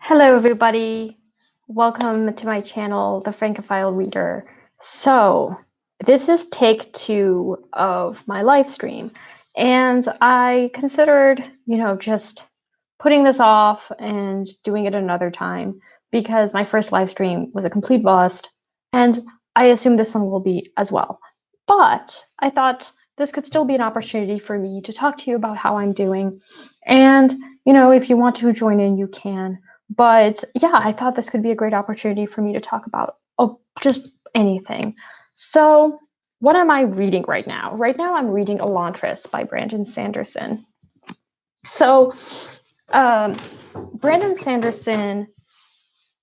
Hello, everybody. Welcome to my channel, The Francophile Reader. So, this is take 2 of my live stream, and I considered, just putting this off and doing it another time because my first live stream was a complete bust, and I assume this one will be as well. But I thought this could still be an opportunity for me to talk to you about how I'm doing, and, if you want to join in, you can. But yeah, I thought this could be a great opportunity for me to talk about just anything. So, what am I reading right now? Right now, I'm reading Elantris by Brandon Sanderson. So, Brandon Sanderson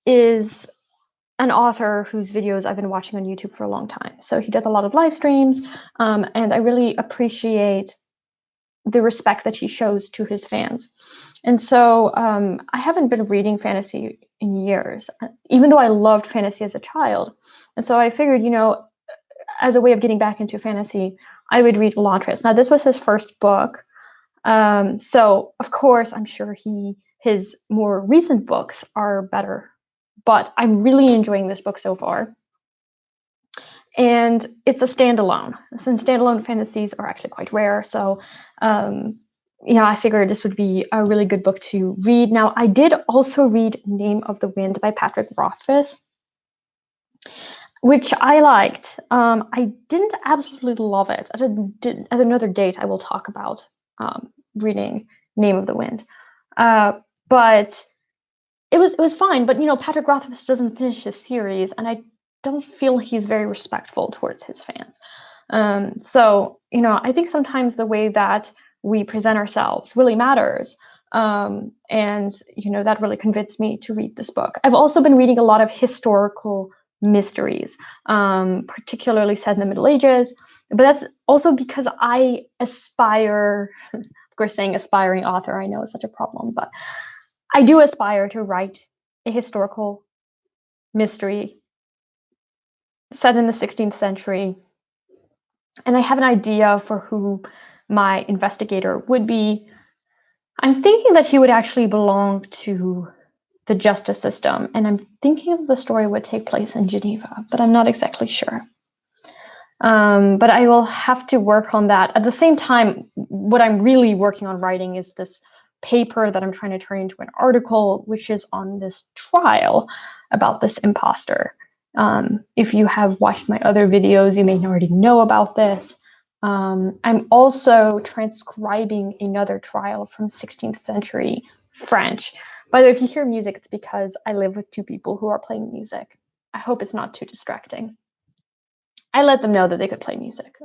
is an author whose videos I've been watching on YouTube for a long time. So, he does a lot of live streams, and I really appreciate the respect that he shows to his fans. And so I haven't been reading fantasy in years, even though I loved fantasy as a child. And so I figured, as a way of getting back into fantasy, I would read Elantris. Now, this was his first book. So, of course, I'm sure his more recent books are better. But I'm really enjoying this book so far. And it's a standalone, since standalone fantasies are actually quite rare. So, I figured this would be a really good book to read. Now, I did also read Name of the Wind by Patrick Rothfuss, which I liked. I didn't absolutely love it. At another date, I will talk about reading Name of the Wind. But it was fine. But, Patrick Rothfuss doesn't finish his series, and I don't feel he's very respectful towards his fans. So, I think sometimes the way that we present ourselves really matters. And, that really convinced me to read this book. I've also been reading a lot of historical mysteries, particularly set in the Middle Ages. But that's also because I aspire, of course, saying aspiring author, I know is such a problem, but I do aspire to write a historical mystery set in the 16th century. And I have an idea for who my investigator would be. I'm thinking that he would actually belong to the justice system, and I'm thinking of the story would take place in Geneva, but I'm not exactly sure. But I will have to work on that. At the same time, what I'm really working on writing is this paper that I'm trying to turn into an article, which is on this trial about this imposter. If you have watched my other videos, you may already know about this. I'm also transcribing another trial from 16th century French. By the way, if you hear music, it's because I live with two people who are playing music. I hope it's not too distracting. I let them know that they could play music.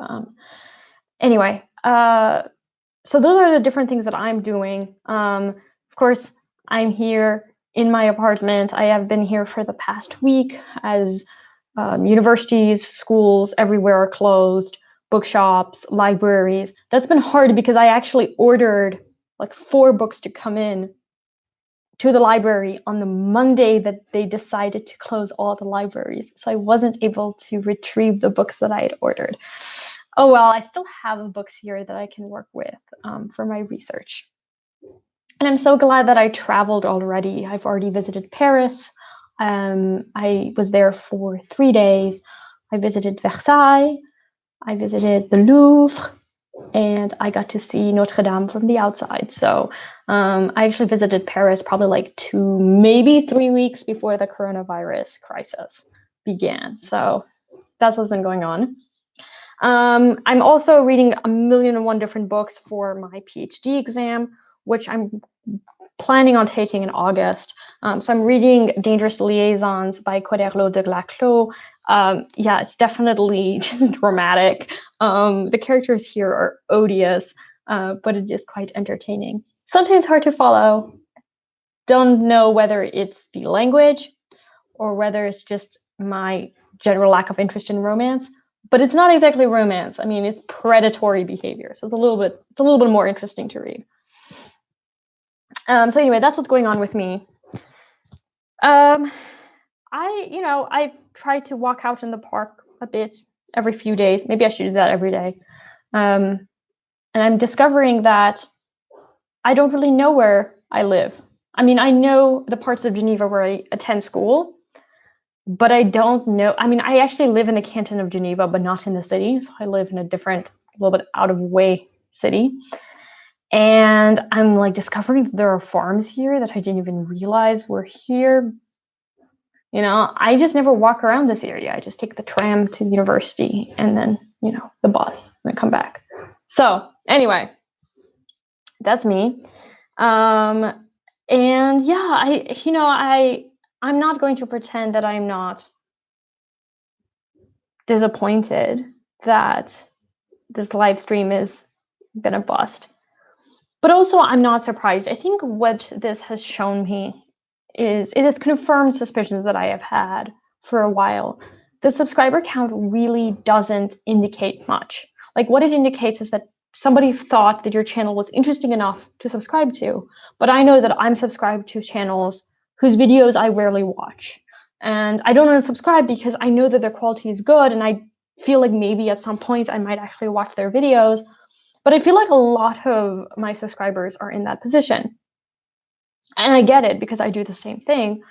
Anyway, so those are the different things that I'm doing. Of course, I'm here in my apartment. I have been here for the past week as universities, schools, everywhere are closed, bookshops, libraries. That's been hard because I actually ordered like 4 books to come in to the library on the Monday that they decided to close all the libraries. So I wasn't able to retrieve the books that I had ordered. Oh well, I still have books here that I can work with for my research. And I'm so glad that I traveled already. I've already visited Paris. I was there for 3 days. I visited Versailles. I visited the Louvre. And I got to see Notre Dame from the outside. So I actually visited Paris probably like 2, maybe 3 weeks before the coronavirus crisis began. So that's what's been going on. I'm also reading 1,000,001 different books for my PhD exam, which I'm planning on taking in August. So I'm reading Dangerous Liaisons by Coderlo de Glaclos. Yeah, it's definitely just dramatic. The characters here are odious, but it is quite entertaining. Sometimes hard to follow. Don't know whether it's the language or whether it's just my general lack of interest in romance. But it's not exactly romance. I mean, it's predatory behavior, so it's a little bit more interesting to read. So anyway, that's what's going on with me. I try to walk out in the park a bit every few days. Maybe I should do that every day. And I'm discovering that I don't really know where I live. I mean, I know the parts of Geneva where I attend school, but I don't know. I mean, I actually live in the canton of Geneva, but not in the city. So I live in a different, a little bit out of way city. And I'm like discovering that there are farms here that I didn't even realize were here. I just never walk around this area. I just take the tram to the university and then, the bus and then come back. So anyway, that's me. And yeah, I'm not going to pretend that I'm not disappointed that this live stream has been a bust. But also, I'm not surprised. I think what this has shown me is it has confirmed suspicions that I have had for a while. The subscriber count really doesn't indicate much. Like, what it indicates is that somebody thought that your channel was interesting enough to subscribe to. But I know that I'm subscribed to channels whose videos I rarely watch. And I don't unsubscribe because I know that their quality is good and I feel like maybe at some point I might actually watch their videos. But I feel like a lot of my subscribers are in that position. And I get it because I do the same thing.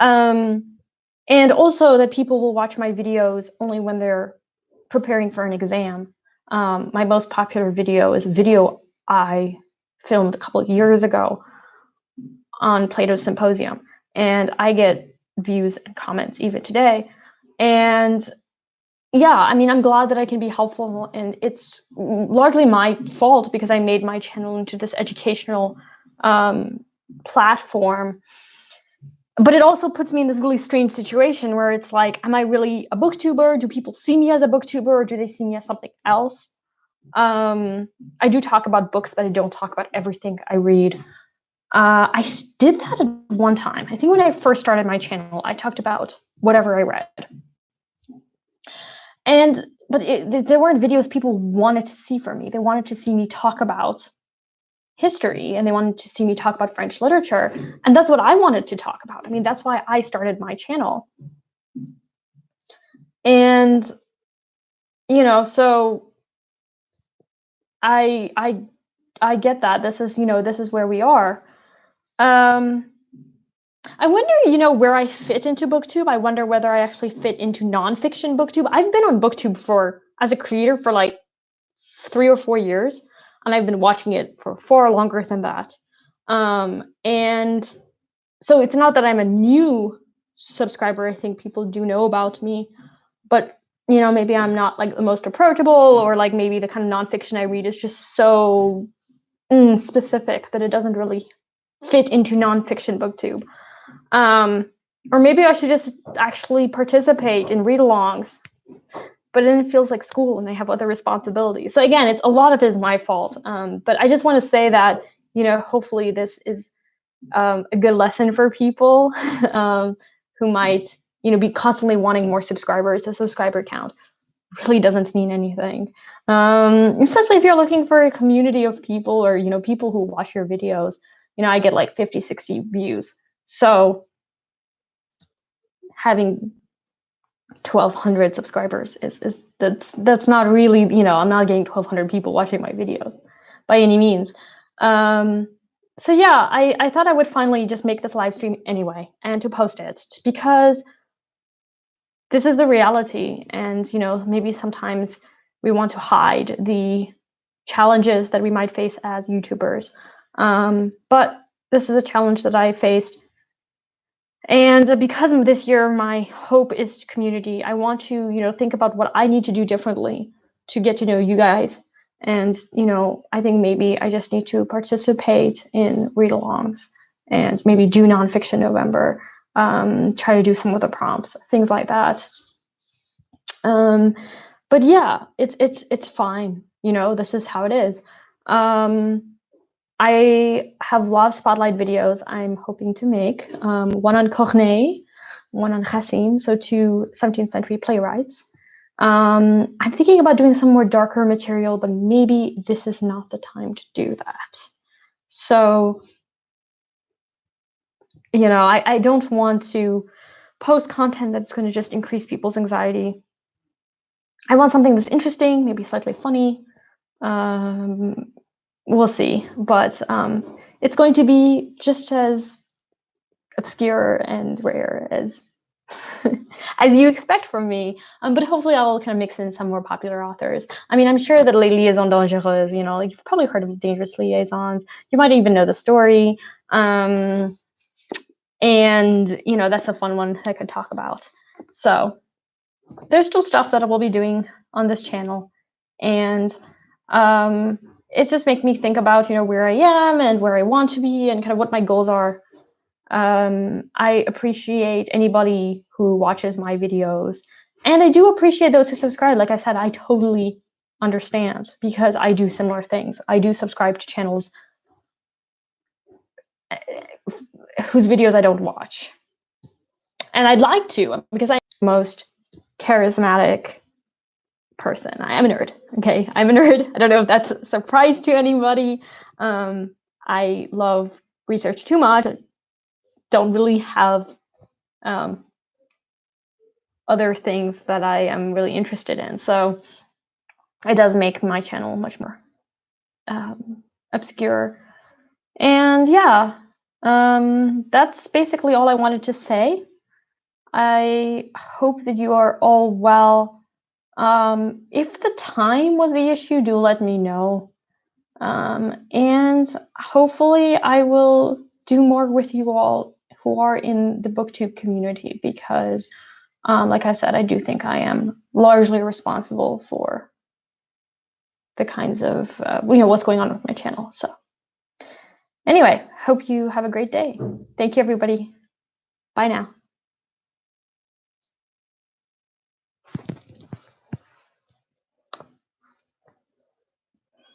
And also that people will watch my videos only when they're preparing for an exam. My most popular video is a video I filmed a couple of years ago on Plato Symposium. And I get views and comments even today. And yeah, I mean, I'm glad that I can be helpful, and it's largely my fault because I made my channel into this educational platform. But it also puts me in this really strange situation where it's like, am I really a booktuber? Do people see me as a booktuber, or do they see me as something else? I do talk about books, but I don't talk about everything I read. I did that at one time. I think when I first started my channel, I talked about whatever I read. But there weren't videos people wanted to see from me. They wanted to see me talk about history, and they wanted to see me talk about French literature, and that's what I wanted to talk about. I mean, that's why I started my channel. And so I get that this is where we are. I wonder, where I fit into BookTube. I wonder whether I actually fit into nonfiction BookTube. I've been on BookTube as a creator for like 3 or 4 years, and I've been watching it for far longer than that. And so it's not that I'm a new subscriber. I think people do know about me, but maybe I'm not like the most approachable, or like maybe the kind of nonfiction I read is just so specific that it doesn't really fit into nonfiction BookTube. Or maybe I should just actually participate in read-alongs, but then it feels like school and I have other responsibilities. So again, a lot of it is my fault. But I just want to say that, hopefully this is a good lesson for people who might, be constantly wanting more subscribers. The subscriber count really doesn't mean anything. Especially if you're looking for a community of people, or, people who watch your videos. I get like 50, 60 views. So having 1,200 subscribers that's not really, I'm not getting 1,200 people watching my video by any means. So yeah, I thought I would finally just make this live stream anyway and to post it, because this is the reality. And maybe sometimes we want to hide the challenges that we might face as YouTubers, but this is a challenge that I faced. And because of this year, my hope is community. I want to, think about what I need to do differently to get to know you guys. And, I think maybe I just need to participate in read-alongs and maybe do nonfiction November, try to do some of the prompts, things like that. But yeah, it's fine. This is how it is. I have a lot of spotlight videos I'm hoping to make. One on Corneille, one on Racine, so 2 17th century playwrights. I'm thinking about doing some more darker material, but maybe this is not the time to do that. So, I don't want to post content that's going to just increase people's anxiety. I want something that's interesting, maybe slightly funny, we'll see. But it's going to be just as obscure and rare as as you expect from me. But hopefully I'll kind of mix in some more popular authors. I mean, I'm sure that Les Liaisons Dangereuses, you know, like you've probably heard of Dangerous Liaisons. You might even know the story. And, you know, that's a fun one I could talk about. So there's still stuff that I will be doing on this channel. And it just makes me think about, you know, where I am and where I want to be and kind of what my goals are. I appreciate anybody who watches my videos. And I do appreciate those who subscribe. Like I said, I totally understand because I do similar things. I do subscribe to channels whose videos I don't watch. And I'd like to because I'm the most charismatic person. I am a nerd. Okay, I'm a nerd. I don't know if that's a surprise to anybody. I love research too much. Don't really have other things that I am really interested in. So it does make my channel much more obscure. And yeah, that's basically all I wanted to say. I hope that you are all well. If the time was the issue, do let me know. And hopefully I will do more with you all who are in the BookTube community because, like I said, I do think I am largely responsible for the kinds of, you know, what's going on with my channel. So anyway, hope you have a great day. Thank you, everybody. Bye now.